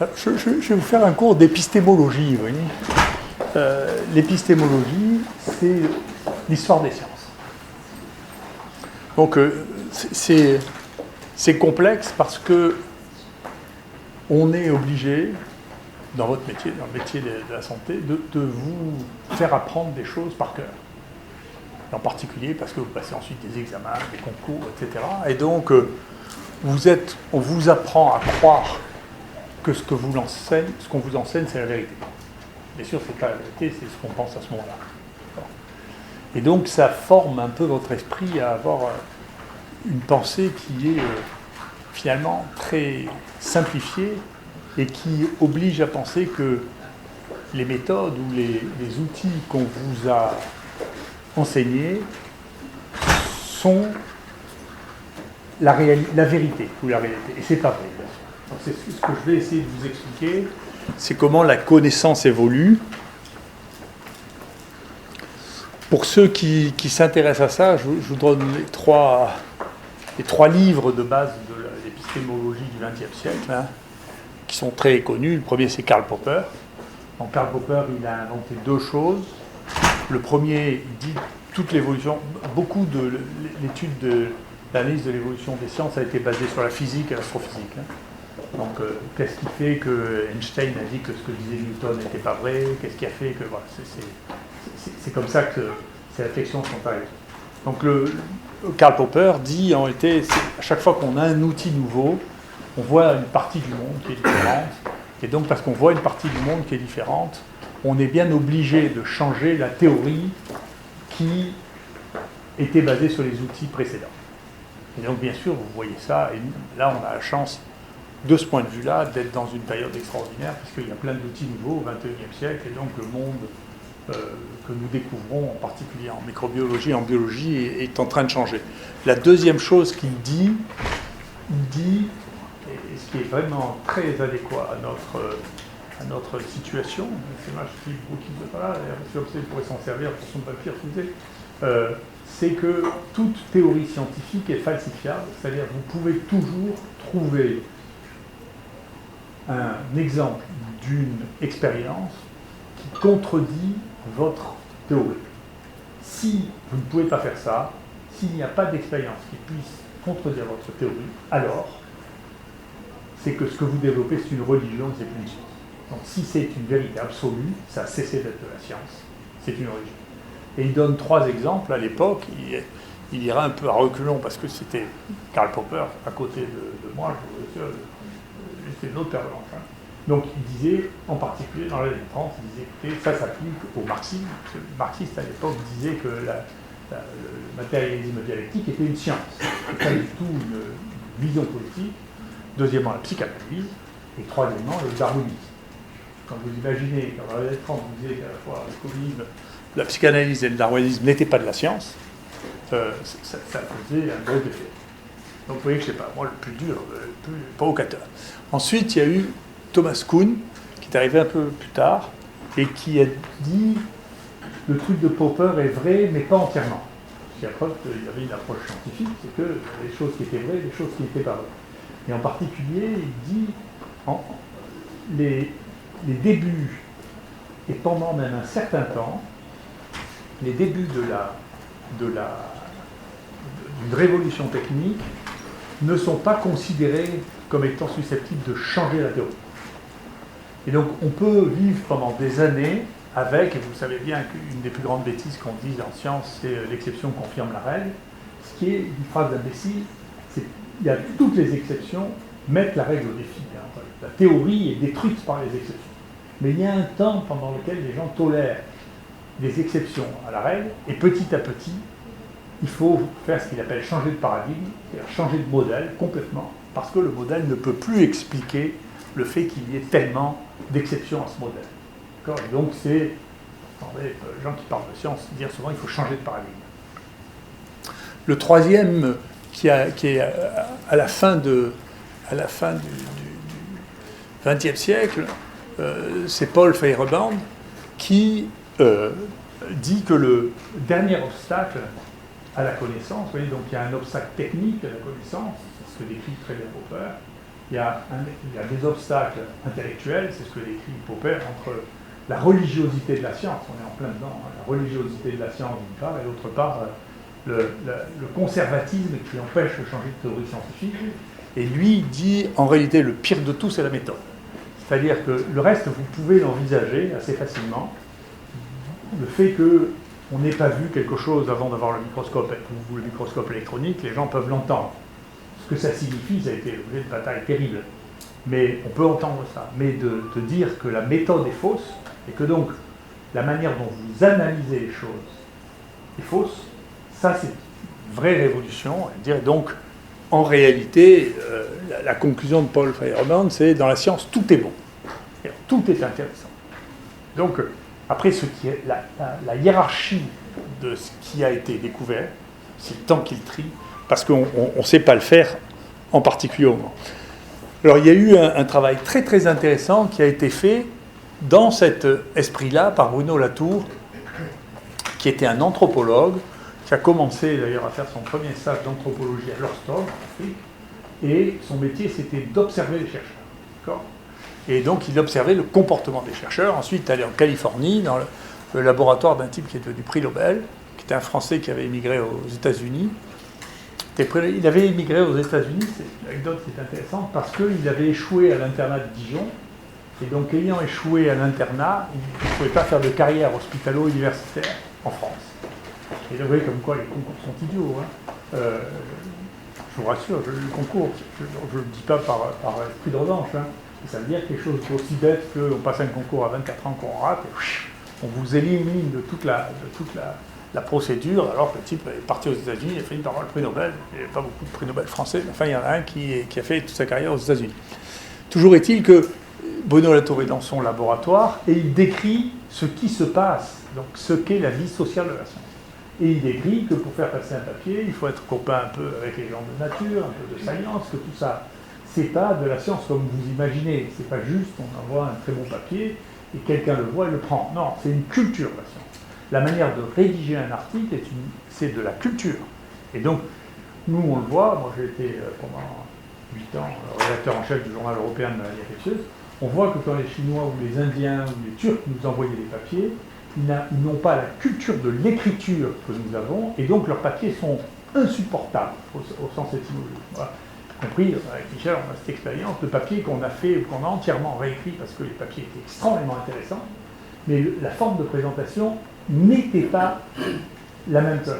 Je vais vous faire un cours d'épistémologie, vous voyez. L'épistémologie, c'est l'histoire des sciences. Donc, c'est complexe parce que on est obligé, dans votre métier, dans le métier de la santé, de vous faire apprendre des choses par cœur. En particulier parce que vous passez ensuite des examens, des concours, etc. Et donc, on vous apprend à croire que ce qu'on vous enseigne, c'est la vérité. Bien sûr, c'est pas la vérité, c'est ce qu'on pense à ce moment-là. Et donc, ça forme un peu votre esprit à avoir une pensée qui est finalement très simplifiée et qui oblige à penser que les méthodes ou les outils qu'on vous a enseignés sont la vérité ou la réalité. Et c'est pas vrai, bien sûr. Donc c'est ce que je vais essayer de vous expliquer, c'est comment la connaissance évolue. Pour ceux qui s'intéressent à ça, je vous donne les trois livres de base de l'épistémologie du XXe siècle, qui sont très connus. Le premier, c'est Karl Popper. Donc Karl Popper, il a inventé deux choses. Le premier, il dit toute l'évolution, beaucoup de l'étude de l'analyse de l'évolution des sciences a été basée sur la physique et l'astrophysique. Donc, qu'est-ce qui fait que Einstein a dit que ce que disait Newton n'était pas vrai? Qu'est-ce qui a fait que... Voilà, c'est comme ça que ces réflexions sont arrivées. Donc, Karl Popper dit, en réalité, à chaque fois qu'on a un outil nouveau, on voit une partie du monde qui est différente. Et donc, parce qu'on voit une partie du monde qui est différente, on est bien obligé de changer la théorie qui était basée sur les outils précédents. Et donc, bien sûr, vous voyez ça, et là, on a la chance, de ce point de vue-là, d'être dans une période extraordinaire, puisqu'il y a plein d'outils nouveaux au XXIe siècle, et donc le monde que nous découvrons, en particulier en microbiologie, en biologie, est en train de changer. La deuxième chose qu'il dit, et ce qui est vraiment très adéquat à notre situation, c'est moi je suis beaucoup de voilà, je pourrais s'en servir pour son papier refusé, c'est que toute théorie scientifique est falsifiable, c'est-à-dire que vous pouvez toujours trouver un exemple d'une expérience qui contredit votre théorie. Si vous ne pouvez pas faire ça, s'il n'y a pas d'expérience qui puisse contredire votre théorie, alors c'est que ce que vous développez, c'est une religion, c'est plus une science. Donc si c'est une vérité absolue, ça a cessé d'être de la science, c'est une religion. Et il donne trois exemples à l'époque, il ira un peu à reculons parce que c'était Karl Popper à côté de moi, c'était une autre paire de manches. Donc il disait, en particulier dans les années 30, il disait, écoutez, ça s'applique au marxisme, parce que le marxiste à l'époque disait que le matérialisme dialectique était une science, pas du tout une vision politique. Deuxièmement, la psychanalyse, et troisièmement, le darwinisme. Quand vous imaginez, quand dans les années 30, vous disiez qu'à la fois le communisme, la psychanalyse et le darwinisme n'étaient pas de la science, ça faisait un gros effet. Donc vous voyez que je ne sais pas, moi le plus dur, le plus provocateur. Ensuite, il y a eu Thomas Kuhn, qui est arrivé un peu plus tard, et qui a dit le truc de Popper est vrai, mais pas entièrement. C'est la preuve qu'il y avait une approche scientifique, c'est que les choses qui étaient vraies, les choses qui n'étaient pas vraies. Et en particulier, il dit les débuts, et pendant même un certain temps, les débuts d'une révolution technique ne sont pas considérés comme étant susceptibles de changer la théorie. Et donc on peut vivre pendant des années avec, et vous savez bien qu'une des plus grandes bêtises qu'on dise en science, c'est l'exception confirme la règle. Ce qui est une phrase d'imbécile, c'est qu'il y a toutes les exceptions mettent la règle au défi. La théorie est détruite par les exceptions. Mais il y a un temps pendant lequel les gens tolèrent des exceptions à la règle, et petit à petit, il faut faire ce qu'il appelle changer de paradigme, c'est-à-dire changer de modèle complètement, parce que le modèle ne peut plus expliquer le fait qu'il y ait tellement d'exceptions à ce modèle. D'accord ? Et donc c'est, attendez, les gens qui parlent de science disent souvent qu'il faut changer de paradigme. Le troisième, qui est à la fin du XXe siècle, c'est Paul Feyerabend qui dit que le dernier obstacle à la connaissance, vous voyez, donc il y a un obstacle technique à la connaissance, c'est ce que décrit très bien Popper, il y a des obstacles intellectuels, c'est ce que décrit Popper, entre la religiosité de la science, on est en plein dedans, hein, la religiosité de la science d'une part, et d'autre part le conservatisme qui empêche de changer de théorie scientifique. Et lui dit, en réalité, le pire de tout, c'est la méthode. C'est-à-dire que le reste, vous pouvez l'envisager assez facilement. Le fait qu'on n'ait pas vu quelque chose avant d'avoir le microscope électronique, les gens peuvent l'entendre. Ce que ça signifie, ça a été l'objet de bataille terrible. Mais on peut entendre ça. Mais de dire que la méthode est fausse, et que donc la manière dont vous analysez les choses est fausse, ça c'est une vraie révolution. Et donc, en réalité, la conclusion de Paul Feyerabend, c'est dans la science, tout est bon. Tout est intéressant. Donc, après, la hiérarchie de ce qui a été découvert, c'est le temps qu'il trie, parce qu'on ne sait pas le faire en particulier au moment. Alors, il y a eu un travail très très intéressant qui a été fait dans cet esprit-là par Bruno Latour, qui était un anthropologue, qui a commencé d'ailleurs à faire son premier stage d'anthropologie à Lowestoft, en Afrique, et son métier c'était d'observer les chercheurs. D'accord ? Et donc il observait le comportement des chercheurs. Ensuite, il est allé en Californie, dans le laboratoire d'un type qui est devenu prix Nobel, qui était un Français qui avait émigré aux États-Unis. Il avait émigré aux États-Unis, c'est l'anecdote qui est intéressante, parce qu'il avait échoué à l'internat de Dijon. Et donc, ayant échoué à l'internat, il ne pouvait pas faire de carrière hospitalo-universitaire en France. Et vous voyez comme quoi les concours sont idiots. Hein. Je vous rassure, le concours, je ne le dis pas par esprit de revanche. Hein. Ça veut dire quelque chose d'aussi bête qu'on passe un concours à 24 ans qu'on rate, et on vous élimine de toute la procédure, alors que le type est parti aux États-Unis, il a fini par avoir le prix Nobel. Il n'y avait pas beaucoup de prix Nobel français, mais enfin, il y en a un qui a fait toute sa carrière aux États-Unis. Toujours est-il que Bruno Latour est dans son laboratoire et il décrit ce qui se passe, donc ce qu'est la vie sociale de la science. Et il décrit que pour faire passer un papier, il faut être copain un peu avec les gens de nature, un peu de science, que tout ça, c'est pas de la science comme vous imaginez. C'est pas juste on envoie un très bon papier et quelqu'un le voit et le prend. Non, c'est une culture, la science. La manière de rédiger un article, c'est de la culture. Et donc, nous, on le voit, moi j'ai été pendant 8 ans rédacteur en chef du journal européen de maladies infectieuses, on voit que quand les Chinois ou les Indiens ou les Turcs nous envoyaient des papiers, ils n'ont pas la culture de l'écriture que nous avons, et donc leurs papiers sont insupportables au sens étymologique. Voilà. Y compris, avec Michel, on a cette expérience de papier qu'on a fait, qu'on a entièrement réécrit parce que les papiers étaient extrêmement intéressants, mais la forme de présentation n'était pas la même chose.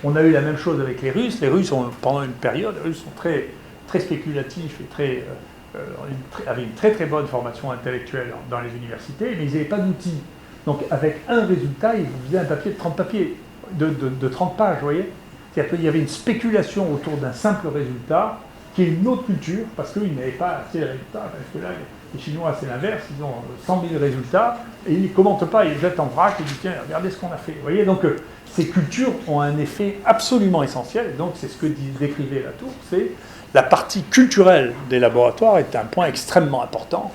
On a eu la même chose avec les Russes. Les Russes, pendant une période, les Russes sont très, très spéculatifs et avaient une très très bonne formation intellectuelle dans les universités, mais ils n'avaient pas d'outils. Donc avec un résultat, ils vous faisaient un papier de 30 papiers, de 30 pages, vous voyez. C'est-à-dire qu'il y avait une spéculation autour d'un simple résultat, qui est une autre culture, parce qu'ils n'avaient pas assez de résultats, parce que là, les Chinois, c'est l'inverse, ils ont 100 000 résultats, et ils ne commentent pas, ils jettent en vrac, ils disent, tiens, regardez ce qu'on a fait. Vous voyez, donc ces cultures ont un effet absolument essentiel, et donc c'est ce que décrivait Latour, c'est la partie culturelle des laboratoires est un point extrêmement important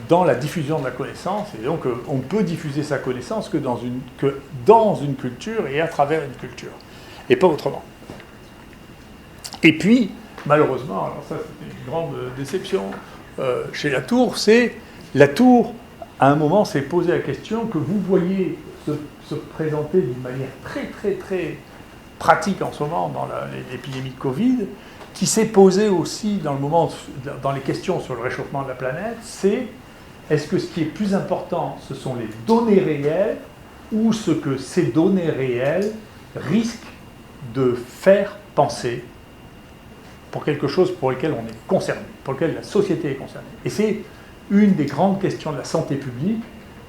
dans la diffusion de la connaissance, et donc on peut diffuser sa connaissance que dans une culture et à travers une culture, et pas autrement. Et puis, malheureusement, alors ça c'était une grande déception chez Latour, c'est Latour, à un moment, s'est posé la question que vous voyez se présenter d'une manière très très très pratique en ce moment dans l'épidémie de Covid, qui s'est posée aussi dans les questions sur le réchauffement de la planète, c'est est-ce que ce qui est plus important, ce sont les données réelles ou ce que ces données réelles risquent de faire penser pour quelque chose pour lequel on est concerné, pour lequel la société est concernée. Et c'est une des grandes questions de la santé publique,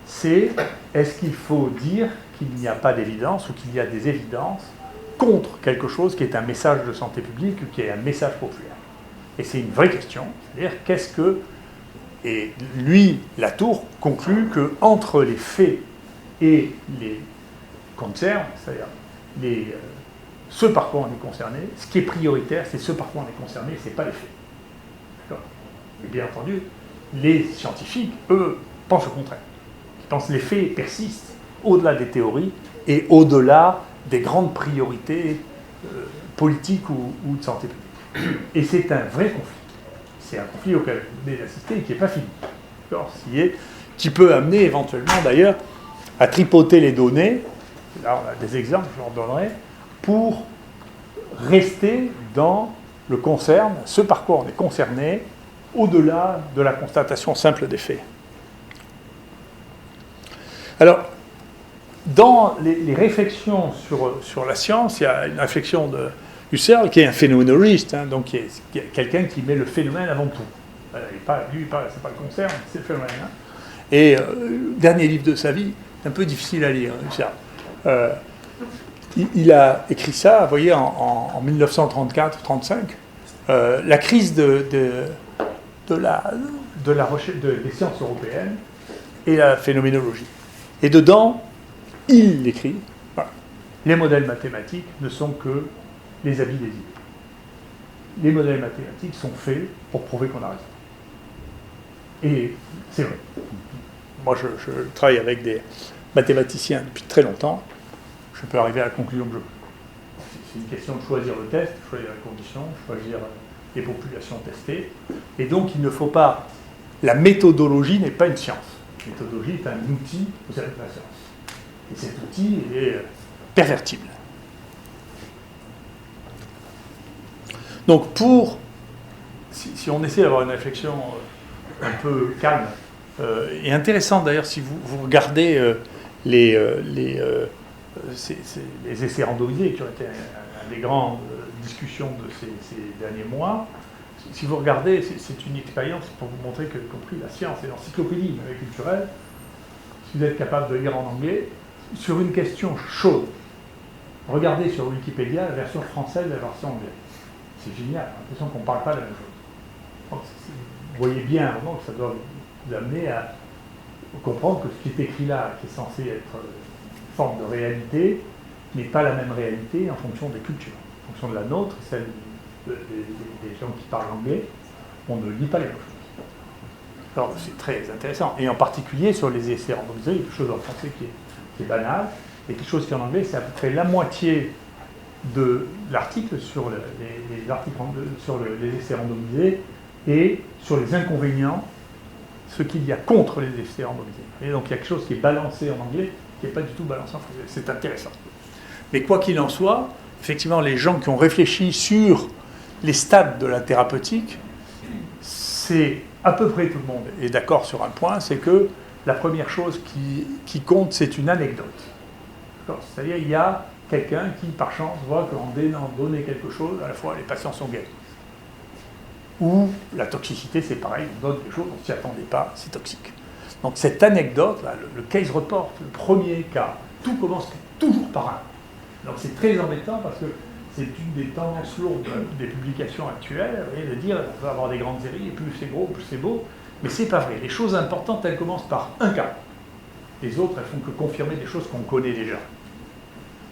c'est est-ce qu'il faut dire qu'il n'y a pas d'évidence ou qu'il y a des évidences contre quelque chose qui est un message de santé publique ou qui est un message populaire. Et c'est une vraie question, c'est-à-dire qu'est-ce que... Et lui, Latour, conclut qu'entre les faits et les concerns, c'est-à-dire ce par quoi on est concerné, ce qui est prioritaire, c'est ce par quoi on est concerné, ce n'est pas les faits. D'accord ? Et bien entendu, les scientifiques, eux, pensent le contraire. Ils pensent que les faits persistent au-delà des théories et au-delà des grandes priorités politiques ou de santé publique. Et c'est un vrai conflit. c'est un conflit auquel vous venez d'assister et qui n'est pas fini. Qui peut amener éventuellement d'ailleurs à tripoter les données, là on a des exemples, je vous en donnerai, pour rester dans le concerne, ce par quoi on est concerné, au-delà de la constatation simple des faits. Alors, dans les réflexions sur la science, il y a une réflexion de Husserl qui est un phénoménologiste, hein, donc qui est quelqu'un qui met le phénomène avant tout. Lui, c'est pas le concerne, c'est le phénomène. Hein. Et le dernier livre de sa vie, c'est un peu difficile à lire, Husserl. Il a écrit ça, vous voyez, en 1934-35, la crise des sciences européennes et la phénoménologie. Et dedans, il écrit, voilà, les modèles mathématiques ne sont que les habits des idées. Les modèles mathématiques sont faits pour prouver qu'on a raison. Et c'est vrai. Moi, je travaille avec des mathématiciens depuis très longtemps. Je peux arriver à la conclusion que je veux. C'est une question de choisir le test, choisir les conditions, choisir les populations testées. Et donc, il ne faut pas... La méthodologie n'est pas une science. La méthodologie est un outil au service de la science. Et cet outil est pervertible. Donc, si on essaie d'avoir une réflexion un peu calme, et intéressante d'ailleurs, si vous regardez les essais randomisés, qui ont été une des grandes discussions de ces derniers mois, si vous regardez, c'est une expérience pour vous montrer que, y compris la science et l'encyclopédie culturelle, si vous êtes capable de lire en anglais, sur une question chaude, regardez sur Wikipédia la version française et la version anglaise. C'est génial, j'ai l'impression qu'on ne parle pas de la même chose. Donc, vous voyez bien vraiment que ça doit vous amener à comprendre que ce qui est écrit là, qui est censé être une forme de réalité, n'est pas la même réalité en fonction des cultures. En fonction de la nôtre, celle des gens qui parlent anglais, on ne lit pas les mêmes choses. Alors c'est très intéressant. Et en particulier sur les essais randomisés, il y a quelque chose en français qui est banal, et quelque chose qui en anglais, c'est à peu près la moitié de l'article sur les essais randomisés et sur les inconvénients, ce qu'il y a contre les essais randomisés. Et donc il y a quelque chose qui est balancé en anglais, qui n'est pas du tout balancé en français. C'est intéressant. Mais quoi qu'il en soit, effectivement, les gens qui ont réfléchi sur les stades de la thérapeutique, c'est à peu près tout le monde est d'accord sur un point, c'est que la première chose qui compte, c'est une anecdote. C'est-à-dire, il y a quelqu'un qui, par chance, voit qu'en donnant quelque chose, à la fois les patients sont guéris. Ou la toxicité, c'est pareil, on donne des choses, on ne s'y attendait pas, c'est toxique. Donc cette anecdote, là, le case report, le premier cas, tout commence toujours par un. Donc c'est très embêtant parce que c'est une des tendances lourdes des publications actuelles, de dire on peut avoir des grandes séries, et plus c'est gros, plus c'est beau, mais c'est pas vrai. Les choses importantes, elles commencent par un cas. Les autres, elles font que confirmer des choses qu'on connaît déjà.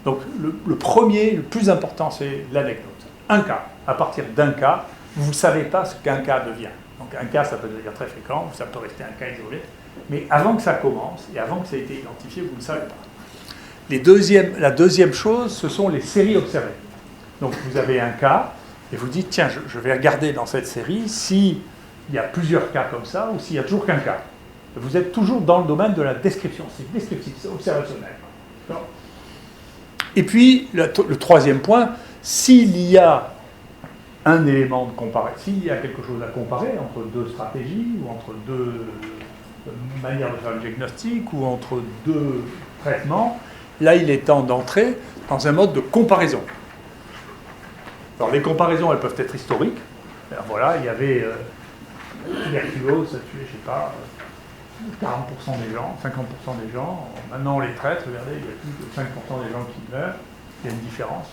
Donc le premier, le plus important, c'est l'anecdote. Un cas. À partir d'un cas, vous ne savez pas ce qu'un cas devient. Donc un cas, ça peut devenir très fréquent, ça peut rester un cas isolé, mais avant que ça commence, et avant que ça ait été identifié, vous ne savez pas. La deuxième chose, ce sont les séries observées. Donc vous avez un cas, et vous dites, tiens, je vais regarder dans cette série s'il y a plusieurs cas comme ça, ou s'il n'y a toujours qu'un cas. Vous êtes toujours dans le domaine de la description, c'est descriptif, c'est observationnel. D'accord ? Et puis, le troisième point, s'il y a un élément de comparaison, s'il y a quelque chose à comparer entre deux stratégies, ou entre deux manières de faire le diagnostic, ou entre deux traitements, là, il est temps d'entrer dans un mode de comparaison. Alors, les comparaisons, elles peuvent être historiques. Alors, voilà, il y avait tuberculose, ça tuait, je ne sais pas, 40% des gens, 50% des gens. Maintenant, on les traite, regardez, il y a plus de 5% des gens qui meurent. Il y a une différence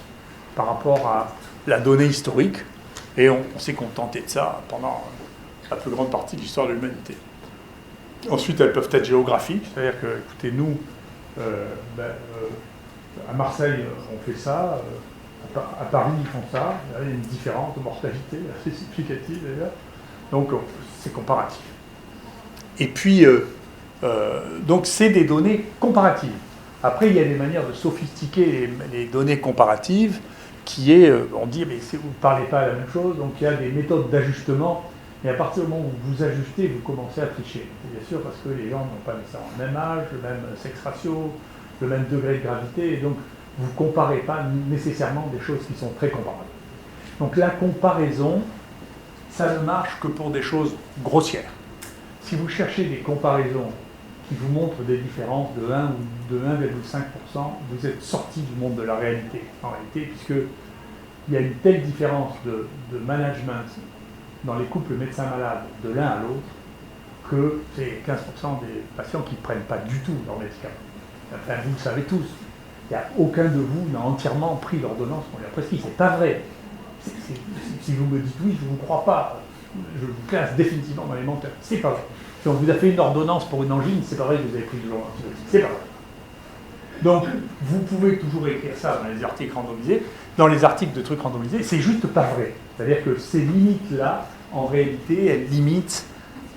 par rapport à la donnée historique. Et on s'est contenté de ça pendant la plus grande partie de l'histoire de l'humanité. Ensuite, elles peuvent être géographiques, c'est-à-dire que, écoutez, nous, à Marseille, on fait ça, à Paris, ils font ça, il y a une différence de mortalité assez significative d'ailleurs, donc c'est comparatif. Et puis, donc c'est des données comparatives. Après, il y a des manières de sophistiquer les données comparatives, qui est, on dit, mais vous ne parlez pas à la même chose, donc il y a des méthodes d'ajustement Et à partir du moment où vous ajustez, vous commencez à tricher. Et bien sûr, parce que les gens n'ont pas nécessairement le même âge, le même sexe ratio, le même degré de gravité, et donc vous ne comparez pas nécessairement des choses qui sont très comparables. Donc la comparaison, ça ne marche que pour des choses grossières. Si vous cherchez des comparaisons qui vous montrent des différences de 1 ou de 1,5%, vous êtes sorti du monde de la réalité, en réalité, puisqu'il y a une telle différence de management dans les couples médecins-malades de l'un à l'autre que c'est 15% des patients qui ne prennent pas du tout leurs médicaments. Enfin, vous le savez tous, il n'y a aucun de vous n'a entièrement pris l'ordonnance qu'on lui a prescrit. C'est pas vrai. Si vous me dites oui, je ne vous crois pas. Je vous classe définitivement dans les menteurs. C'est pas vrai. Si on vous a fait une ordonnance pour une angine, c'est pas vrai que vous avez pris toujours l'antibiotique. C'est pas vrai. Donc, vous pouvez toujours écrire ça dans les articles randomisés. Dans les articles de trucs randomisés, c'est juste pas vrai. C'est-à-dire que ces limites-là, en réalité, elles limitent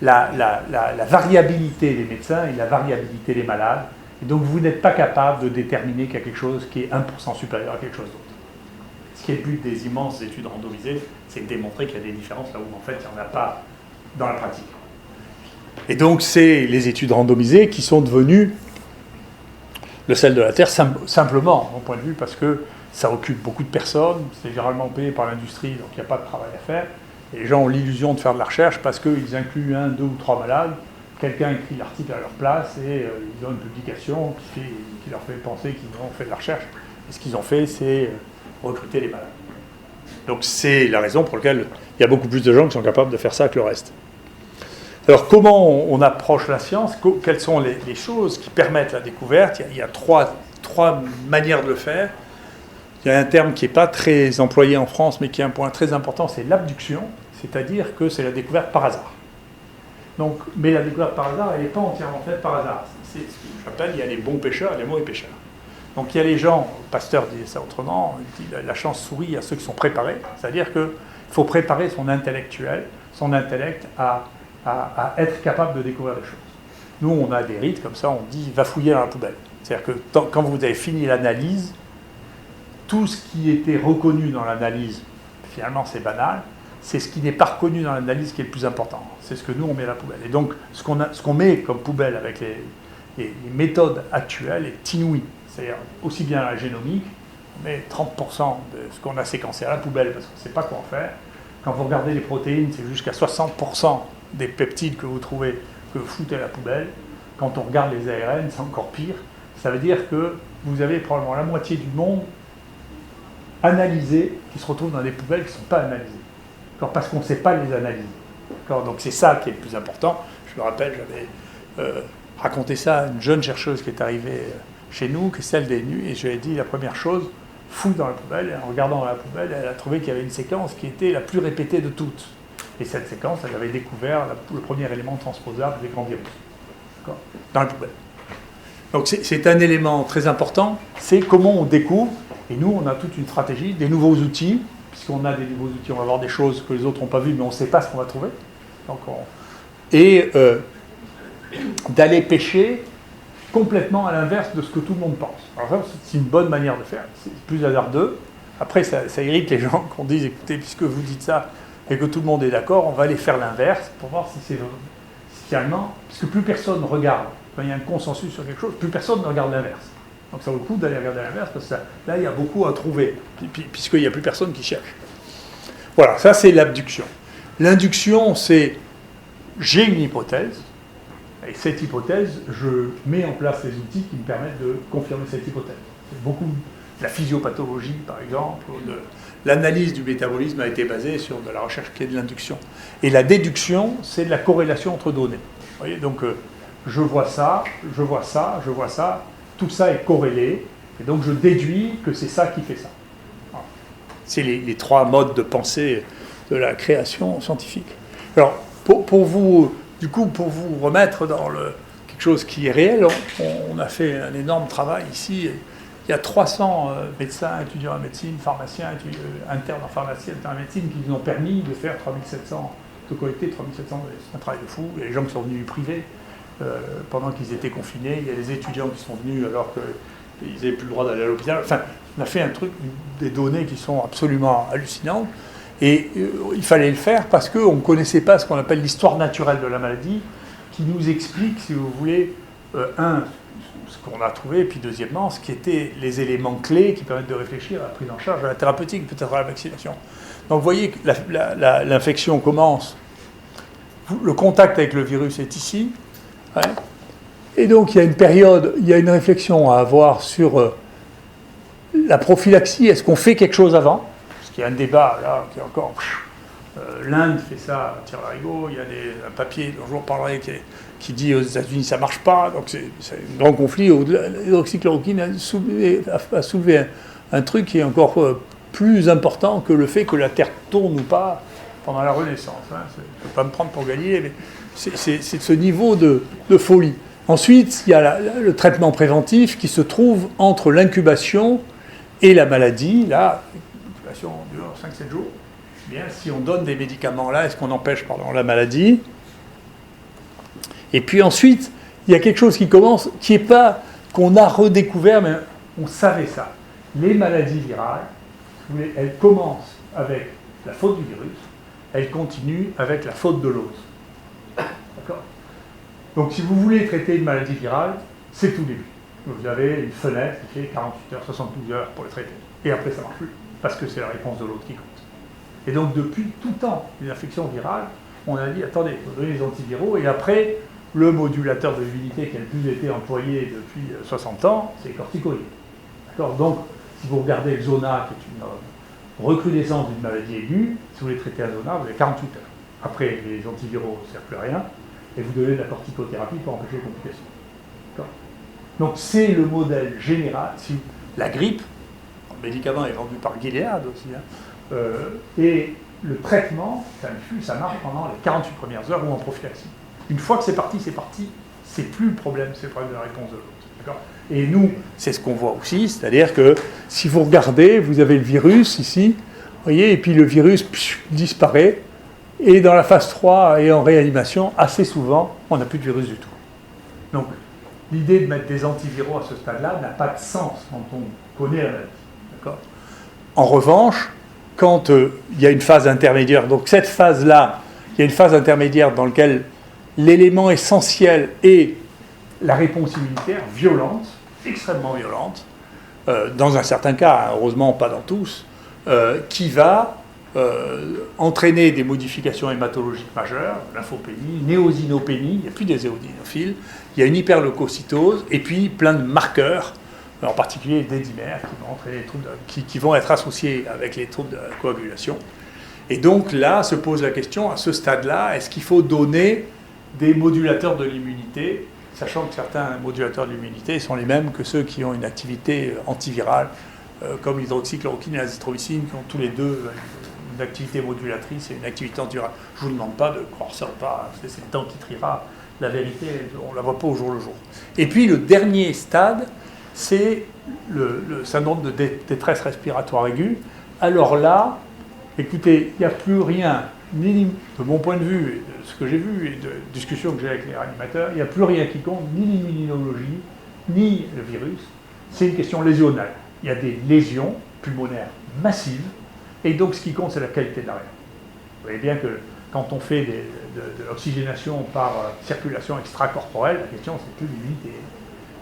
la variabilité des médecins et la variabilité des malades. Et donc, vous n'êtes pas capable de déterminer qu'il y a quelque chose qui est 1% supérieur à quelque chose d'autre. Ce qui est le but des immenses études randomisées, c'est de démontrer qu'il y a des différences là où, en fait, il n'y en a pas dans la pratique. Et donc, c'est les études randomisées qui sont devenues le sel de la Terre, simplement, mon point de vue, parce que ça occupe beaucoup de personnes, c'est généralement payé par l'industrie, donc il n'y a pas de travail à faire. Et les gens ont l'illusion de faire de la recherche parce qu'ils incluent 1, 2 ou 3 malades, quelqu'un écrit l'article à leur place et ils ont une publication qui leur fait penser qu'ils ont fait de la recherche. Et ce qu'ils ont fait, c'est recruter les malades. Donc c'est la raison pour laquelle il y a beaucoup plus de gens qui sont capables de faire ça que le reste. Alors, comment on approche la science? Quelles sont les choses qui permettent la découverte? Il y a trois manières de le faire. Il y a un terme qui n'est pas très employé en France, mais qui est un point très important, c'est l'abduction, c'est-à-dire que c'est la découverte par hasard. Donc, mais la découverte par hasard, elle n'est pas entièrement faite par hasard. C'est ce que j'appelle, il y a les bons pêcheurs et les mauvais pêcheurs. Donc, il y a les gens, Pasteur disait ça autrement, il dit la chance sourit à ceux qui sont préparés, c'est-à-dire qu'il faut préparer son intellect à être capable de découvrir des choses. Nous, on a des rites comme ça, on dit « va fouiller dans la poubelle ». C'est-à-dire que quand vous avez fini l'analyse, tout ce qui était reconnu dans l'analyse, finalement c'est banal, c'est ce qui n'est pas reconnu dans l'analyse qui est le plus important. C'est ce que nous, on met à la poubelle. Et donc, ce qu'on met comme poubelle avec les méthodes actuelles est inouï. C'est-à-dire, aussi bien la génomique, on met 30% de ce qu'on a séquencé à la poubelle parce qu'on ne sait pas quoi en faire. Quand vous regardez les protéines, c'est jusqu'à 60% des peptides que vous trouvez, que vous foutez à la poubelle. Quand on regarde les ARN, c'est encore pire. Ça veut dire que vous avez probablement la moitié du monde analysé qui se retrouve dans des poubelles qui ne sont pas analysées. Parce qu'on ne sait pas les analyser. Donc c'est ça qui est le plus important. Je me rappelle, j'avais raconté ça à une jeune chercheuse qui est arrivée chez nous, qui est celle des NU, et je lui ai dit la première chose, fouille dans la poubelle. Et en regardant dans la poubelle, elle a trouvé qu'il y avait une séquence qui était la plus répétée de toutes. Et cette séquence, elle avait découvert le premier élément transposable des grands virus. Dans la poubelle. Donc c'est un élément très important, c'est comment on découvre. Et nous, on a toute une stratégie, des nouveaux outils, puisqu'on a des nouveaux outils, on va voir des choses que les autres n'ont pas vues, mais on ne sait pas ce qu'on va trouver. Donc d'aller pêcher complètement à l'inverse de ce que tout le monde pense. Alors ça, c'est une bonne manière de faire, c'est plus hasardeux. Après, ça irrite les gens qu'on dise, écoutez, puisque vous dites ça et que tout le monde est d'accord, on va aller faire l'inverse pour voir si c'est finalement, puisque plus personne regarde, quand il y a un consensus sur quelque chose, plus personne ne regarde l'inverse. Donc ça vaut le coup d'aller regarder l'inverse, parce que là, il y a beaucoup à trouver, puisqu'il n'y a plus personne qui cherche. Voilà, ça c'est l'abduction. L'induction, c'est j'ai une hypothèse, et cette hypothèse, je mets en place les outils qui me permettent de confirmer cette hypothèse. Beaucoup de la physiopathologie, par exemple, ou de l'analyse du métabolisme a été basée sur de la recherche qui est de l'induction. Et la déduction, c'est de la corrélation entre données. Vous voyez, donc je vois ça, je vois ça, je vois ça, tout ça est corrélé, et donc je déduis que c'est ça qui fait ça. Voilà. C'est les trois modes de pensée de la création scientifique. Alors, pour vous remettre dans quelque chose qui est réel, on a fait un énorme travail ici. Il y a 300 médecins, étudiants en médecine, pharmaciens, internes en pharmacie, internes en médecine, qui nous ont permis de faire 3700, de collecter 3700, c'est un travail de fou. Il y a les gens qui sont venus du privé pendant qu'ils étaient confinés, il y a les étudiants qui sont venus alors qu'ils n'avaient plus le droit d'aller à l'hôpital. Enfin, on a fait un truc, des données qui sont absolument hallucinantes. Et il fallait le faire parce qu'on ne connaissait pas ce qu'on appelle l'histoire naturelle de la maladie, qui nous explique, si vous voulez, ce qu'on a trouvé, et puis deuxièmement, ce qui étaient les éléments clés qui permettent de réfléchir à la prise en charge, à la thérapeutique, peut-être à la vaccination. Donc vous voyez que l'infection commence, le contact avec le virus est ici, ouais. Et donc il y a une période, il y a une réflexion à avoir sur la prophylaxie. Est-ce qu'on fait quelque chose avant? Parce qu'il y a un débat là qui est encore... L'Inde fait ça à tire-larigot, il y a un papier dont je vous reparlerai qui dit aux États-Unis ça ne marche pas, donc c'est un grand conflit. L'hydroxychloroquine a soulevé un truc qui est encore plus important que le fait que la Terre tourne ou pas pendant la Renaissance. Hein. Je ne vais pas me prendre pour Galilée, mais c'est ce niveau de folie. Ensuite, il y a le traitement préventif qui se trouve entre l'incubation et la maladie. Là, l'incubation dure 5-7 jours. Bien, si on donne des médicaments là, est-ce qu'on empêche la maladie? Et puis ensuite, il y a quelque chose qui commence, qui n'est pas qu'on a redécouvert, mais on savait ça. Les maladies virales, elles commencent avec la faute du virus, elles continuent avec la faute de l'hôte. D'accord? Donc si vous voulez traiter une maladie virale, c'est tout début. Vous avez une fenêtre qui fait 48 heures, 72 heures pour le traiter. Et après, ça ne marche plus, parce que c'est la réponse de l'autre qui compte. Et donc depuis tout temps, les infections virales, on a dit, attendez, il faut donner les antiviraux, et après, le modulateur de l'immunité qui a le plus été employé depuis 60 ans, c'est les corticoïdes. D'accord? Donc, si vous regardez le zona, qui est une recrudescence d'une maladie aiguë, si vous voulez traiter un zona, vous avez 48 heures. Après, les antiviraux ne servent plus à rien, et vous donnez de la corticothérapie pour empêcher les complications. D'accord? Donc, c'est le modèle général. Si la grippe, le médicament est vendu par Gilead aussi, hein, et le traitement, ça marche pendant les 48 premières heures ou en prophylaxie. Une fois que c'est parti, c'est plus le problème, c'est le problème de la réponse de l'autre. D'accord ? Et nous, c'est ce qu'on voit aussi, c'est-à-dire que si vous regardez, vous avez le virus ici, vous voyez, et puis le virus disparaît, et dans la phase 3 et en réanimation, assez souvent, on n'a plus de virus du tout. Donc, l'idée de mettre des antiviraux à ce stade-là n'a pas de sens quand on connaît la maladie. D'accord ? En revanche, quand il y a une phase intermédiaire, donc cette phase-là, il y a une phase intermédiaire dans laquelle l'élément essentiel est la réponse immunitaire violente, extrêmement violente, dans un certain cas, hein, heureusement pas dans tous, qui va entraîner des modifications hématologiques majeures, lymphopénie, néosinopénie, il n'y a plus des éosinophiles, il y a une hyperleucocytose, et puis plein de marqueurs, en particulier des dimères, qui vont entraîner des troubles qui vont être associés avec les troubles de la coagulation. Et donc là se pose la question, à ce stade-là, est-ce qu'il faut donner des modulateurs de l'immunité, sachant que certains modulateurs de l'immunité sont les mêmes que ceux qui ont une activité antivirale, comme l'hydroxychloroquine et l'azithromycine, qui ont tous les deux une activité modulatrice et une activité antivirale. Je ne vous demande pas de croire ça ou pas, c'est le temps qui triera la vérité, on ne la voit pas au jour le jour. Et puis le dernier stade, c'est le syndrome de détresse respiratoire aiguë. Alors là, écoutez, il n'y a plus rien, ni de mon point de vue, et de ce que j'ai vu, et de discussions que j'ai avec les réanimateurs, il n'y a plus rien qui compte, ni l'immunologie, ni le virus. C'est une question lésionnelle. Il y a des lésions pulmonaires massives, et donc ce qui compte, c'est la qualité de l'air. Vous voyez bien que quand on fait de l'oxygénation par circulation extracorporelle, la question, c'est plus l'immunité.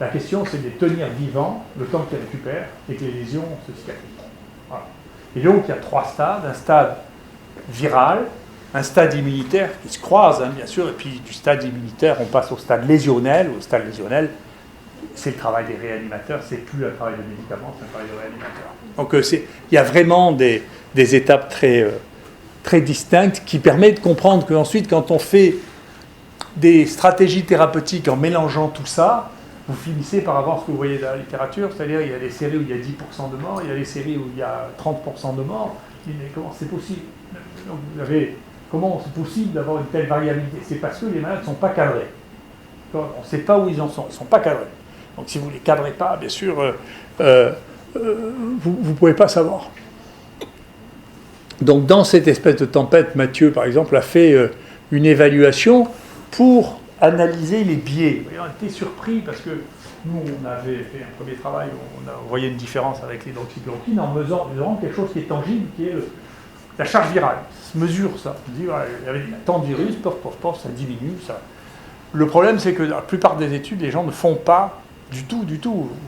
La question, c'est de les tenir vivants le temps qu'ils récupèrent et que les lésions se cicatrisent. Voilà. Et donc, il y a 3 stades. Un stade viral, un stade immunitaire qui se croise, hein, bien sûr, et puis du stade immunitaire, on passe au stade lésionnel. Au stade lésionnel, c'est le travail des réanimateurs, c'est plus le travail des médicaments, c'est le travail des réanimateurs. Donc, il y a vraiment des étapes très distinctes qui permettent de comprendre qu'ensuite, quand on fait des stratégies thérapeutiques en mélangeant tout ça, vous finissez par avoir ce que vous voyez dans la littérature, c'est-à-dire il y a des séries où il y a 10% de morts, il y a des séries où il y a 30% de morts. Mais comment c'est possible? Donc comment c'est possible d'avoir une telle variabilité? C'est parce que les malades ne sont pas cadrés. On ne sait pas où ils en sont, ils ne sont pas cadrés. Donc si vous ne les cadrez pas, bien sûr, vous ne pouvez pas savoir. Donc dans cette espèce de tempête, Mathieu, par exemple, a fait une évaluation pour analyser les biais. On était surpris parce que nous, on avait fait un premier travail où on a voyé une différence avec l'hydroxychloroquine en mesurant quelque chose qui est tangible, qui est La charge virale, ça se mesure ça. On dit, voilà, il y avait tant de virus, ça diminue. Ça. Le problème, c'est que dans la plupart des études, les gens ne font pas du tout.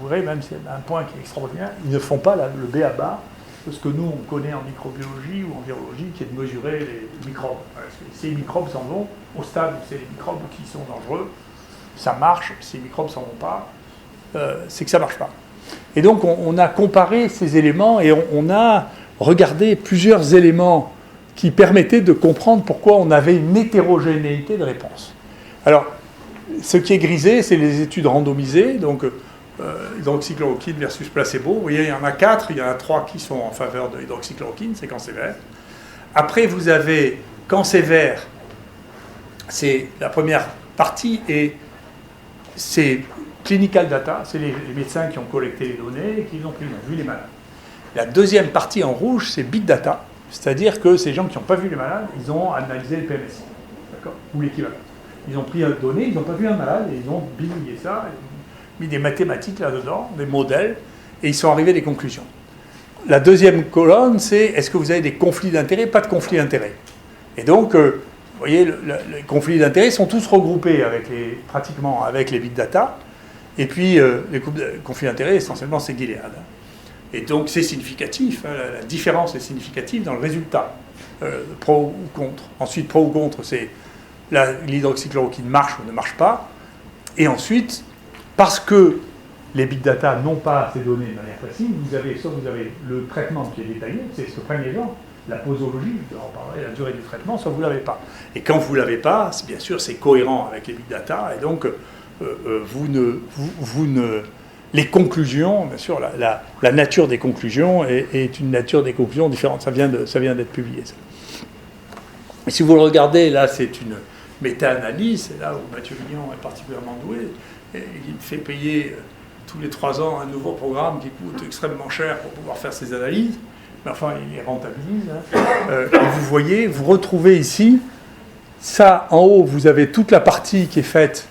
Vous verrez, même c'est un point qui est extraordinaire, ils ne font pas le b.a.-ba de ce que nous, on connaît en microbiologie ou en virologie, qui est de mesurer les microbes. Parce que ces microbes s'en vont au stade où c'est les microbes qui sont dangereux, ça marche, si les microbes s'en vont pas, c'est que ça ne marche pas. Et donc, on a comparé ces éléments et on a regardé plusieurs éléments qui permettaient de comprendre pourquoi on avait une hétérogénéité de réponse. Alors, ce qui est grisé, c'est les études randomisées, donc hydroxychloroquine versus placebo. Vous voyez, il y en a 4, il y en a 3 qui sont en faveur de l'hydroxychloroquine, c'est quand c'est vert. Après, vous avez, quand c'est vert, c'est la première partie, et c'est clinical data, c'est les médecins qui ont collecté les données et qui ont vu les malades. La deuxième partie en rouge, c'est big data, c'est-à-dire que ces gens qui n'ont pas vu les malades, ils ont analysé le PMSI, d'accord, ou l'équivalent. Ils ont pris une donnée, ils n'ont pas vu un malade, et ils ont bidouillé ça, mis des mathématiques là-dedans, des modèles, et ils sont arrivés à des conclusions. La deuxième colonne, c'est est-ce que vous avez des conflits d'intérêts? Pas de conflits d'intérêts. Et donc, vous voyez, les conflits d'intérêts sont tous regroupés pratiquement avec les big data, et puis les conflits d'intérêts, essentiellement, c'est Gilead. Et donc, c'est significatif, hein, la différence est significative dans le résultat, pro ou contre. Ensuite, pro ou contre, c'est l'hydroxychloroquine marche ou ne marche pas. Et ensuite, parce que les big data n'ont pas ces données de manière précise, vous avez le traitement qui est détaillé, c'est ce que prennent les gens, la posologie, on parlerait de la durée du traitement, soit vous ne l'avez pas. Et quand vous ne l'avez pas, bien sûr, c'est cohérent avec les big data, et donc les conclusions, bien sûr, la nature des conclusions est une nature des conclusions différente. Ça vient d'être publié, ça. Et si vous le regardez, là, c'est une méta-analyse, c'est là où Mathieu Vignon est particulièrement doué, et il fait payer tous les 3 ans un nouveau programme qui coûte extrêmement cher pour pouvoir faire ses analyses, mais enfin, il les rentabilise. Et vous voyez, vous retrouvez ici, ça, en haut, vous avez toute la partie qui est faite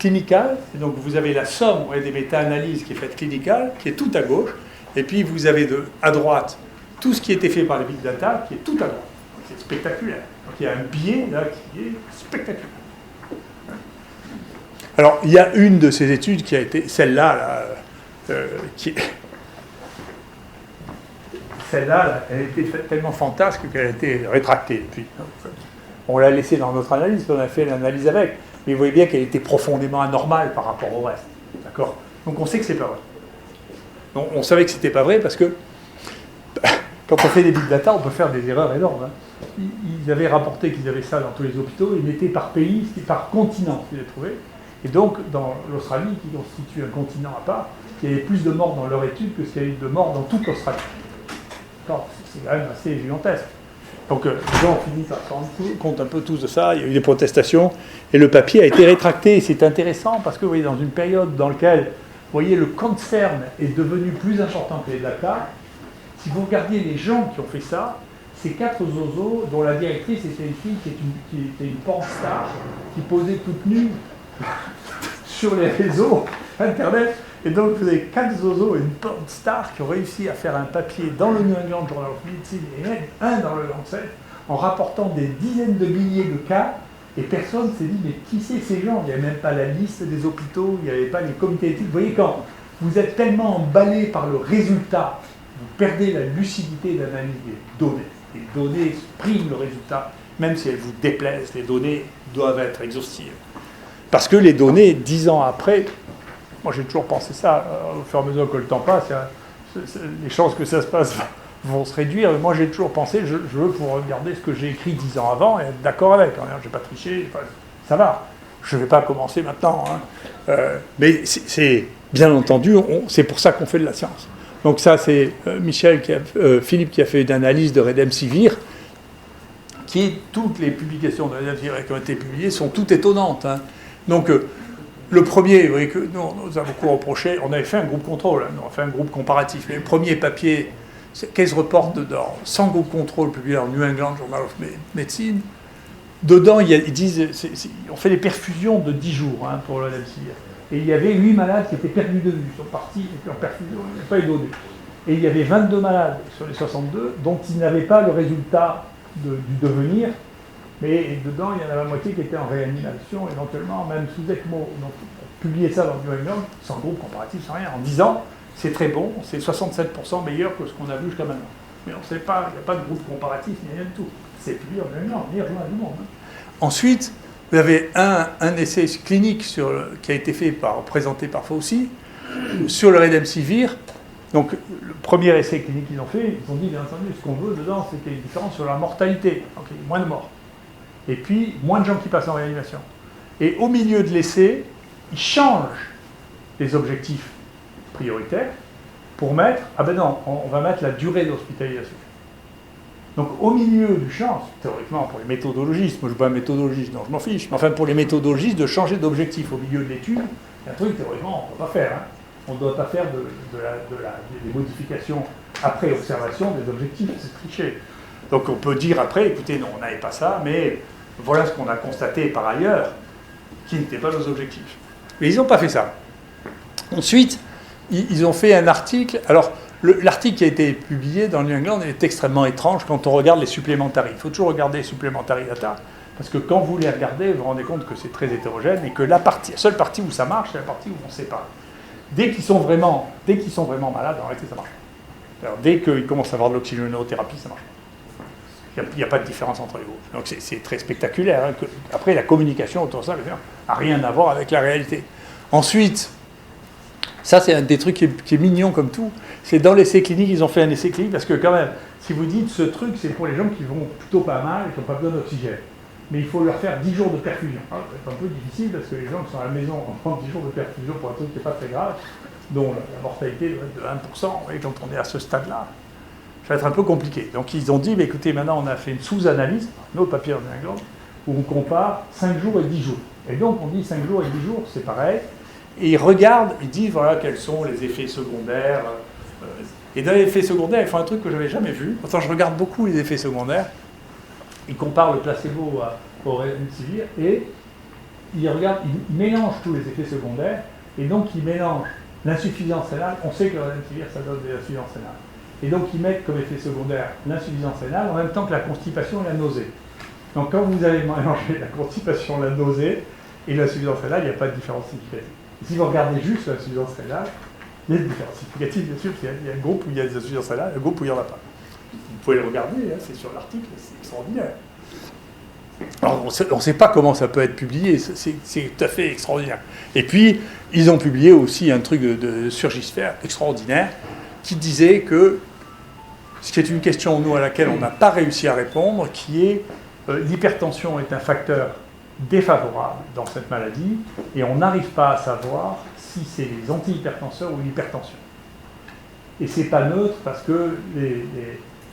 clinicale, et donc vous avez la somme des méta-analyses qui est faite clinicale, qui est tout à gauche, et puis vous avez à droite tout ce qui a été fait par les big data, qui est tout à droite. C'est spectaculaire. Donc il y a un biais là qui est spectaculaire. Alors il y a une de ces études qui a été celle-là, celle-là, elle a été faite tellement fantasque qu'elle a été rétractée. Puis, on l'a laissée dans notre analyse, on a fait l'analyse avec. Mais vous voyez bien qu'elle était profondément anormale par rapport au reste. D'accord ? Donc on sait que c'est pas vrai. Donc, on savait que c'était pas vrai parce que quand on fait des big data, on peut faire des erreurs énormes. Hein. Ils avaient rapporté qu'ils avaient ça dans tous les hôpitaux, ils mettaient par pays, c'était par continent qu'ils les trouvaient. Et donc, dans l'Australie, qui constitue un continent à part, il y avait plus de morts dans leur étude que ce qu'il y a eu de morts dans toute l'Australie. C'est quand même assez gigantesque. Donc, les gens ont fini par se rendre compte un peu tous de ça, il y a eu des protestations, et le papier a été rétracté. Et c'est intéressant parce que, vous voyez, dans une période dans laquelle, vous voyez, le concern est devenu plus important que les data, si vous regardiez les gens qui ont fait ça, ces 4 zozos, dont la directrice était une fille qui était une porn star, qui posait toute nue sur les réseaux Internet, et donc vous avez 4 zozos et une porn star qui ont réussi à faire un papier dans le New England Journal of Medicine et un dans le Lancet, en rapportant des dizaines de milliers de cas, et personne ne s'est dit, mais qui c'est ces gens? Il n'y avait même pas la liste des hôpitaux, il n'y avait pas les comités éthiques. Vous voyez, quand vous êtes tellement emballé par le résultat, vous perdez la lucidité d'analyse des données. Les données priment le résultat, même si elles vous déplaisent, les données doivent être exhaustives. Parce que les données, 10 ans après, moi j'ai toujours pensé ça, au fur et à mesure que le temps passe, les chances que ça se passe vont se réduire. Mais moi j'ai toujours pensé, je veux pouvoir regarder ce que j'ai écrit 10 ans avant et être d'accord avec. Je n'ai pas triché, ça va. Je ne vais pas commencer maintenant. Hein. Mais c'est bien entendu, c'est pour ça qu'on fait de la science. Donc ça, c'est Philippe qui a fait une analyse de Redemsivir, toutes les publications de Redemsivir qui ont été publiées sont toutes étonnantes. Hein. Donc le premier, vous voyez que nous, on nous a beaucoup reproché, on avait fait un groupe contrôle, hein, on a fait un groupe comparatif. Mais le premier papier, case report dedans, sans groupe contrôle publié dans New England Journal of Medicine, dedans, ils disent, on fait des perfusions de 10 jours hein, pour le Redemsivir. Et il y avait 8 malades qui étaient perdus de vue, ils sont partis, et puis en perfusion, il n'y a pas eu donné. Et il y avait 22 malades sur les 62 dont ils n'avaient pas le résultat du devenir, mais dedans, il y en a la moitié qui était en réanimation, éventuellement, même sous ECMO. Donc, publier ça dans le New England, sans groupe comparatif, sans rien, en disant c'est très bon, c'est 67% meilleur que ce qu'on a vu jusqu'à maintenant. Mais on ne sait pas, il n'y a pas de groupe comparatif, ni rien du tout. C'est publié en New England, meilleur journal du monde. Ensuite, vous avez un essai clinique qui a été présenté par Fauci sur le Remdesivir. Donc, le premier essai clinique qu'ils ont fait, ils ont dit, bien entendu, ce qu'on veut dedans, c'est qu'il y ait une différence sur la mortalité. Donc, il y a moins de morts. Et puis, moins de gens qui passent en réanimation. Et au milieu de l'essai, ils changent les objectifs prioritaires pour mettre, ah ben non, on va mettre la durée d'hospitalisation. Donc au milieu du champ, théoriquement pour les méthodologistes, moi je ne suis pas un méthodologiste, donc je m'en fiche, mais enfin pour les méthodologistes, de changer d'objectif au milieu de l'étude, c'est un truc théoriquement on ne peut pas faire. Hein. On ne doit pas faire des modifications après observation des objectifs, c'est tricher. Donc on peut dire après, écoutez, non, on n'avait pas ça, mais voilà ce qu'on a constaté par ailleurs, qui n'étaient pas nos objectifs. Mais ils n'ont pas fait ça. Ensuite, ils ont fait un article. Alors, l'article qui a été publié dans le New England est extrêmement étrange quand on regarde les supplémentaires. Il faut toujours regarder les supplémentaires data, parce que quand vous les regardez, vous vous rendez compte que c'est très hétérogène et que la seule partie où ça marche, c'est la partie où on ne sait pas. Dès qu'ils sont vraiment malades, en réalité, ça marche. Alors, dès qu'ils commencent à avoir de l'oxygénothérapie, ça marche. Il n'y a pas de différence entre les groupes. Donc c'est très spectaculaire. Hein, après, la communication autour de ça n'a rien à voir avec la réalité. Ensuite, ça c'est un des trucs qui est mignon comme tout, c'est dans l'essai clinique, ils ont fait un essai clinique, parce que quand même, si vous dites ce truc, c'est pour les gens qui vont plutôt pas mal et qui n'ont pas besoin d'oxygène. Mais il faut leur faire 10 jours de perfusion. Ah, c'est un peu difficile, parce que les gens qui sont à la maison vont prendre 10 jours de perfusion pour un truc qui n'est pas très grave, dont la mortalité doit être de 1%, et quand on est à ce stade-là, ça va être un peu compliqué. Donc ils ont dit, bah, écoutez, maintenant on a fait une sous-analyse, un autre papier en New England, où on compare 5 jours et 10 jours. Et donc on dit 5 jours et 10 jours, c'est pareil. Et ils regardent, ils disent, voilà, quels sont les effets secondaires. Et dans les effets secondaires, ils font un truc que je n'avais jamais vu. Pourtant, je regarde beaucoup les effets secondaires. Ils comparent le placebo au Remdesivir et ils mélangent tous les effets secondaires. Et donc, ils mélangent l'insuffisance rénale. On sait que le Remdesivir, ça donne de l'insuffisance rénale. Et donc, ils mettent comme effet secondaire l'insuffisance rénale en même temps que la constipation et la nausée. Donc, quand vous avez mélangé la constipation, la nausée et l'insuffisance rénale, il n'y a pas de différence significative. Et si vous regardez juste l'insuffisance rénale, il y a des différences significatives, bien sûr, parce qu'il y a un groupe où il y a des insuffisances rénales, un groupe où il n'y en a pas. Vous pouvez le regarder, hein, c'est sur l'article, c'est extraordinaire. Alors, on ne sait pas comment ça peut être publié, c'est tout à fait extraordinaire. Et puis, ils ont publié aussi un truc de Surgisphère extraordinaire, qui disait que, ce qui est une question, nous, à laquelle on n'a pas réussi à répondre, qui est l'hypertension est un facteur défavorable dans cette maladie, et on n'arrive pas à savoir si c'est les antihypertenseurs ou l'hypertension. Et c'est pas neutre parce que les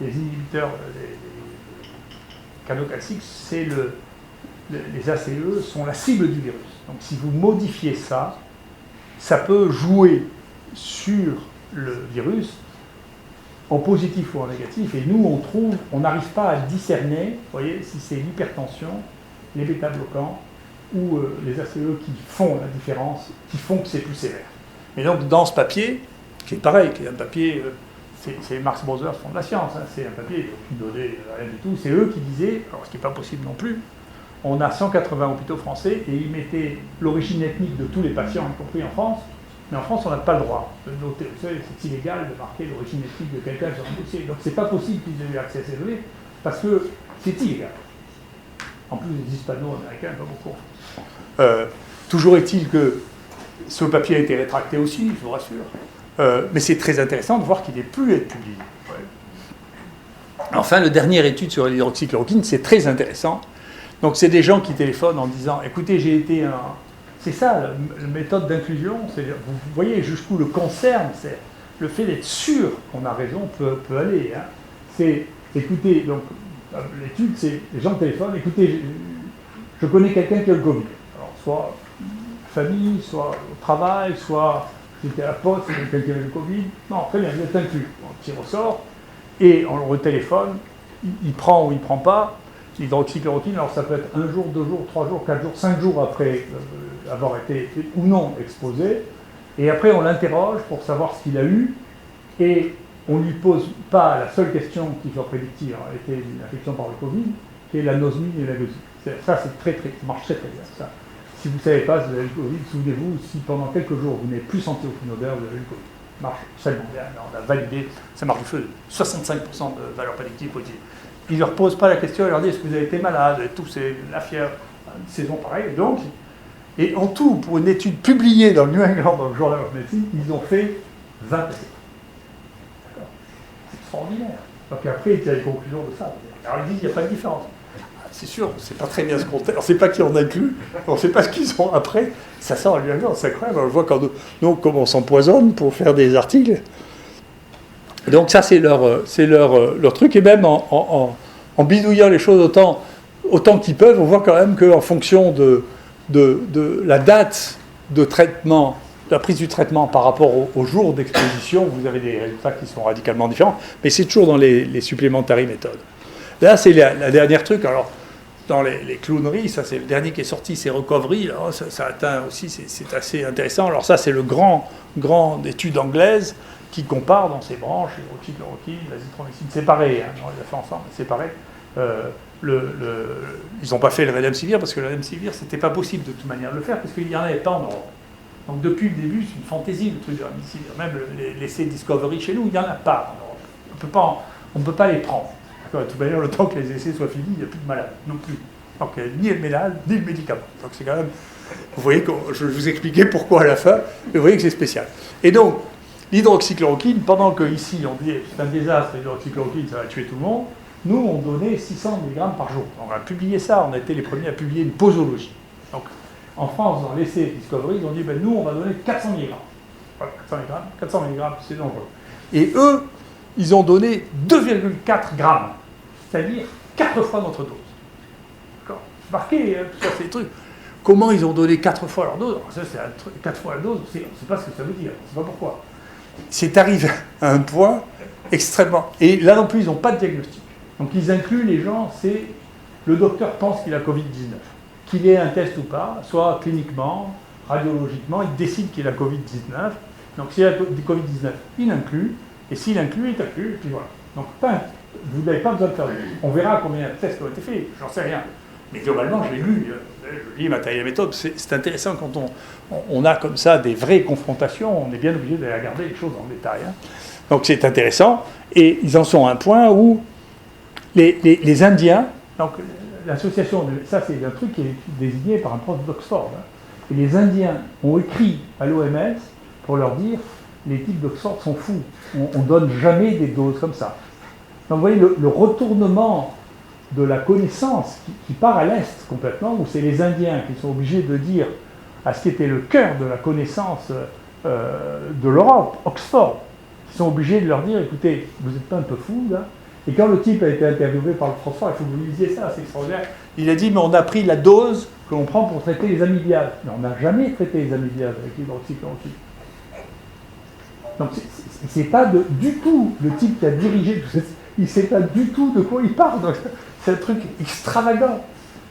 inhibiteurs, les canaux-calciques, les ACE sont la cible du virus. Donc si vous modifiez ça, ça peut jouer sur le virus en positif ou en négatif, et nous on n'arrive pas à discerner, vous voyez, si c'est l'hypertension, les bêta-bloquants ou les ACE qui font la différence, qui font que c'est plus sévère. Et donc dans ce papier, qui est pareil, qui est un papier, c'est Marx Brothers font de la science, hein, c'est un papier qui donnait rien du tout, c'est eux qui disaient, alors ce qui n'est pas possible non plus, on a 180 hôpitaux français et ils mettaient l'origine ethnique de tous les patients, y compris en France, mais en France on n'a pas le droit de noter, c'est illégal de marquer l'origine ethnique de quelqu'un sur un dossier, donc c'est pas possible qu'ils aient eu accès à ces données, parce que c'est illégal. En plus, les hispano-américains, pas beaucoup. Toujours est-il que ce papier a été rétracté aussi, je vous rassure. Mais c'est très intéressant de voir qu'il n'est plus à être publié. Ouais. Enfin, la dernière étude sur l'hydroxychloroquine, c'est très intéressant. Donc, c'est des gens qui téléphonent en disant, écoutez, j'ai été un... C'est ça, la méthode d'inclusion. Vous voyez jusqu'où le concerne, c'est le fait d'être sûr qu'on a raison peut aller. Hein. C'est, écoutez, donc, l'étude, c'est les gens téléphonent, écoutez, je connais quelqu'un qui a le Covid. Alors, soit famille, soit au travail, soit j'étais à la poste, il y a quelqu'un qui avait le Covid. Non, très bien, vous êtes inclus. Un petit ressort, et on le retéléphone, il prend ou il ne prend pas. L'hydroxychloroquine, alors ça peut être 1 jour, 2 jours, 3 jours, 4 jours, 5 jours après avoir été ou non exposé. Et après, on l'interroge pour savoir ce qu'il a eu. Et on ne lui pose pas la seule question qui soit prédictive, était l'infection par le Covid, qui est l'anosmie et la geusie. Ça, c'est ça marche très très bien. Ça. Si vous ne savez pas si vous avez le Covid, souvenez-vous, si pendant quelques jours vous n'avez plus senti aucune odeur, vous avez le Covid. Ça marche seulement bien. On a validé, ça marche du feu, 65% de valeur prédictive positive. Ils ne leur posent pas la question, ils leur disent est-ce que vous avez été malade, et tout, c'est la fièvre, une saison pareille. Donc, et en tout, pour une étude publiée dans le New England, dans le Journal of Medicine, ils ont fait 20 essais. C'est extraordinaire. Donc après, il y a les conclusions de ça. Alors ils disent qu'il n'y a pas de différence. C'est sûr, on ne sait pas très bien ce qu'on fait, on ne sait pas qui on inclut, on ne sait pas ce qu'ils ont après. Ça sort à New England, c'est incroyable. On voit quand nous, comment on s'empoisonne pour faire des articles. Donc ça, c'est leur truc. Et même en bidouillant les choses autant qu'ils peuvent, on voit quand même qu'en fonction de la date de traitement, la prise du traitement par rapport au jour d'exposition, vous avez des résultats qui sont radicalement différents, mais c'est toujours dans les supplementary méthodes. Là, c'est la dernière truc. Alors, dans les clowneries, ça c'est le dernier qui est sorti, c'est Recovery. Alors, ça atteint aussi, c'est assez intéressant. Alors ça, c'est le grand étude anglaise qui compare dans ses branches, l'hydroxychloroquine, l'azithromycine, séparés, hein, on les a fait ensemble, séparés. Ils n'ont pas fait le Remdesivir parce que le Remdesivir, c'était pas possible de toute manière de le faire parce qu'il n'y en avait pas en Europe. Donc depuis le début, c'est une fantaisie le truc de Remdesivir. Même l'essai Discovery chez nous, il n'y en a pas en Europe. On ne peut pas les prendre. De toute manière, le temps que les essais soient finis, il n'y a plus de malades non plus. Donc ni le malade, ni le médicament. Donc c'est quand même. Vous voyez que je vais vous expliquer pourquoi à la fin, mais vous voyez que c'est spécial. Et donc, l'hydroxychloroquine, pendant qu'ici on dit c'est un désastre, l'hydroxychloroquine, ça va tuer tout le monde, nous on donnait 600 mg par jour. On a publié ça, on a été les premiers à publier une posologie. Donc en France, dans l'essai Discovery, ils ont dit ben, nous on va donner 400 mg. 400 mg, c'est dangereux. Et eux, ils ont donné 2,4 grammes, c'est-à-dire 4 fois notre dose. D'accord ? Marquez tout ça, ces trucs. Comment ils ont donné 4 fois leur dose ? Alors ça, c'est 4 fois la dose, on ne sait pas ce que ça veut dire, on ne sait pas pourquoi. C'est arrivé à un point extrêmement... Et là non plus, ils n'ont pas de diagnostic. Donc ils incluent les gens, c'est le docteur pense qu'il a Covid-19. Qu'il ait un test ou pas, soit cliniquement, radiologiquement, il décide qu'il a Covid-19. Donc s'il a Covid-19, il inclut. Et s'il inclut, il inclut, et puis voilà. Donc, vous n'avez pas besoin de faire. On verra combien de tests ont été faits, j'en sais rien. Mais globalement, je lis Matériel et méthode. C'est intéressant quand on a comme ça des vraies confrontations, on est bien obligé d'aller regarder les choses en détail. Hein. Donc, c'est intéressant. Et ils en sont à un point où les Indiens, donc l'association, ça c'est un truc qui est désigné par un prof d'Oxford. Hein. Et les Indiens ont écrit à l'OMS pour leur dire les types d'Oxford sont fous. On ne donne jamais des doses comme ça. Donc vous voyez le retournement de la connaissance qui part à l'Est complètement, où c'est les Indiens qui sont obligés de dire à ce qui était le cœur de la connaissance de l'Europe, Oxford, qui sont obligés de leur dire, écoutez, vous n'êtes pas un peu fous là. Et quand le type a été interviewé par le professeur, il faut que vous lisiez ça, c'est extraordinaire, il a dit, mais on a pris la dose que l'on prend pour traiter les amybiades. Mais on n'a jamais traité les amybiades avec l'hydroxychloroquine. Donc c'est pas du tout le type qui a dirigé tout ça, il ne sait pas du tout de quoi il parle. Donc c'est un truc extravagant,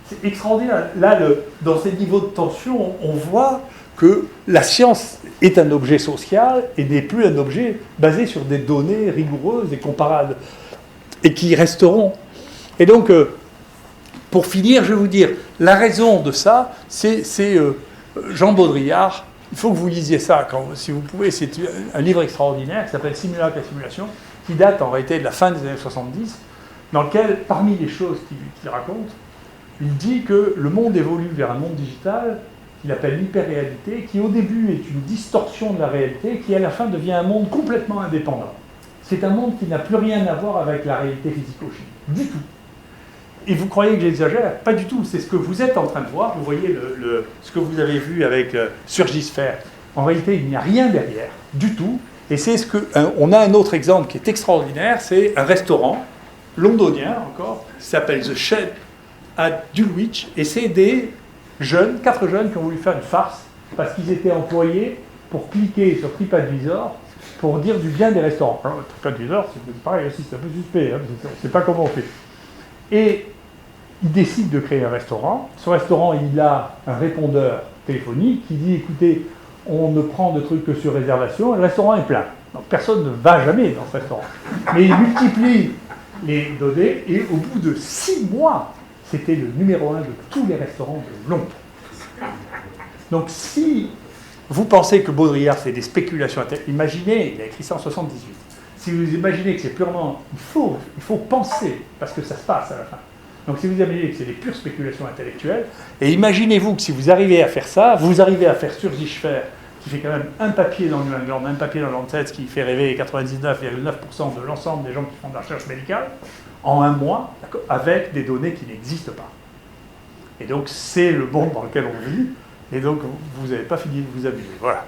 c'est extraordinaire. Là, dans ces niveaux de tension, on voit que la science est un objet social et n'est plus un objet basé sur des données rigoureuses et comparables, et qui resteront. Et donc, pour finir, je vais vous dire, la raison de ça, c'est Jean Baudrillard. Il faut que vous lisiez ça, si vous pouvez. C'est un livre extraordinaire qui s'appelle Simulacre et simulation, qui date en réalité de la fin des années 70, dans lequel, parmi les choses qu'il raconte, il dit que le monde évolue vers un monde digital qu'il appelle l'hyperréalité, qui au début est une distorsion de la réalité, qui à la fin devient un monde complètement indépendant. C'est un monde qui n'a plus rien à voir avec la réalité physico-chimique, du tout. Et vous croyez que j'exagère ? Pas du tout, c'est ce que vous êtes en train de voir. Vous voyez ce que vous avez vu avec Surgisphère. En réalité, il n'y a rien derrière, du tout. Et c'est on a un autre exemple qui est extraordinaire, c'est un restaurant londonien encore, qui s'appelle The Shed à Dulwich, et c'est des jeunes, 4 jeunes qui ont voulu faire une farce, parce qu'ils étaient employés pour cliquer sur TripAdvisor pour dire du bien des restaurants. Alors, TripAdvisor, c'est pareil aussi, c'est un peu suspect, hein, on ne sait pas comment on fait. Et il décide de créer un restaurant. Ce restaurant, il a un répondeur téléphonique qui dit, écoutez, on ne prend de trucs que sur réservation, et le restaurant est plein. Donc personne ne va jamais dans ce restaurant. Mais il multiplie les données, et au bout de 6 mois, c'était le numéro 1 de tous les restaurants de Londres. Donc si vous pensez que Baudrillard, c'est des spéculations intellectuelles, imaginez, il a écrit ça en 78, si vous imaginez que c'est purement, il faut penser, parce que ça se passe à la fin. Donc si vous imaginez que c'est des pures spéculations intellectuelles, et imaginez-vous que si vous arrivez à faire ça, vous arrivez à faire Sturzichfer, qui fait quand même un papier dans le New England, un papier dans Lancet, qui fait rêver 99,9% de l'ensemble des gens qui font de la recherche médicale, en un mois, avec des données qui n'existent pas. Et donc c'est le monde dans lequel on vit, et donc vous n'avez pas fini de vous amuser. Voilà.